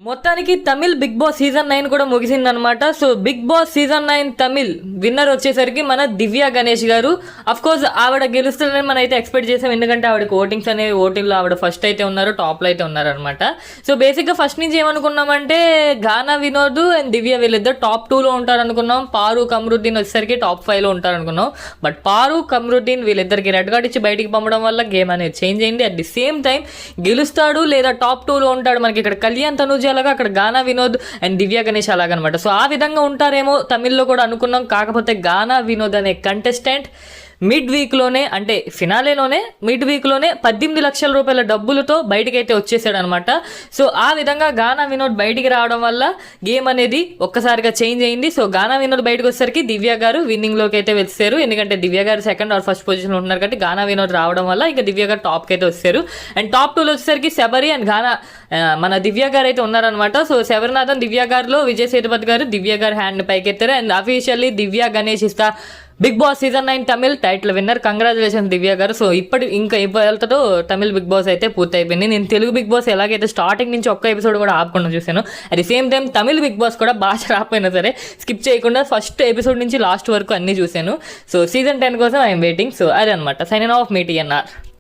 మొత్తానికి Tamil Bigg boss season 9 కూడా ముగిసిందనమాట. So big boss season 9 Tamil winner వచ్చేసరికి మన దివ్య గణేష్ గారు. అఫ్ కోర్స్ ఆవిడ గెలుస్తుందని మనం అయితే ఎక్స్పెక్ట్ చేసాం, ఎందుకంటే ఆవిడకి ఓటింగ్స్ అనేవి ఓటింగ్లో ఆవిడ ఫస్ట్ అయితే ఉన్నారు, టాప్లో అయితే ఉన్నారనమాట. సో బేసిక్గా ఫస్ట్ నుంచి ఏమనుకున్నామంటే గానా వినోద్ అండ్ దివ్య వీళ్ళిద్దరు టాప్ 2లో ఉంటారనుకున్నాం. పారు కమరుద్దీన్ వచ్చేసరికి టాప్ 5లో ఉంటారనుకున్నాం. బట్ పారు కమరుద్దీన్ వీళ్ళిద్దరికి రెడ్ కార్డ్ ఇచ్చి బయటికి పంపడం వల్ల గేమ్ అనేది చేంజ్ అయింది. అట్ ది సేమ్ టైం గెలుస్తాడు లేదా టాప్ 2లో ఉంటాడు, మనకి ఇక్కడ కళ్యాణ్ తనుజ అలాగా, అక్కడ గానా వినోద్ అండ్ దివ్య గణేష్ అలాగనమాట. సో ఆ విధంగా ఉంటారేమో తమిళ్లో కూడా అనుకున్నాం. కాకపోతే గానా వినోద్ అనే కంటెస్టెంట్ మిడ్ వీక్లోనే, అంటే ఫినాలేలోనే మిడ్ వీక్లోనే 18 లక్షల రూపాయల డబ్బులతో బయటకైతే వచ్చేసాడనమాట. సో ఆ విధంగా గానా వినోద్ బయటికి రావడం వల్ల గేమ్ అనేది ఒక్కసారిగా చేంజ్ అయింది. సో గానా వినోద్ బయటకు వచ్చేసరికి దివ్య గారు విన్నింగ్లోకి అయితే వచ్చారు, ఎందుకంటే దివ్య గారు సెకండ్ ఆర్ ఫస్ట్ పొజిషన్లో ఉన్నారు కాబట్టి గానా వినోద్ రావడం వల్ల ఇంకా దివ్య గారు టాప్కి అయితే వచ్చారు. అండ్ టాప్ 2లో వచ్చేసరికి శబరి అండ్ గానా మన దివ్య గారు అయితే ఉన్నారనమాట. సో శబరినాథన్ దివ్య గారిలో విజయ్ సేతుపతి గారు దివ్య గారు హ్యాండ్ పైకెత్తారు. అండ్ అఫీషియల్లీ దివ్య గణేష్ ఇస్తా big boss season 9 Tamil title winner. Congratulations Divya garu. So ఇంకా ఇవాళతో తమిళ్ బిగ్ బాస్ అయితే పూర్తి అయిపోయింది. నేను తెలుగు బిగ్ బాస్ ఎలాగైతే స్టార్టింగ్ నుంచి ఒక్క ఎపిసోడ్ కూడా ఆపకుండా చూశాను, at the same time Tamil Bigg Boss కూడా బాగా రాకపోయినా సరే స్కిప్ చేయకుండా ఫస్ట్ ఎపిసోడ్ నుంచి లాస్ట్ వరకు అన్నీ చూశాను. సో సీజన్ 10 కోసం ఐఎమ్ వెయిటింగ్. సో అదే అనమాట. సైన్ ఆఫ్ మీ టీఎన్ఆర్.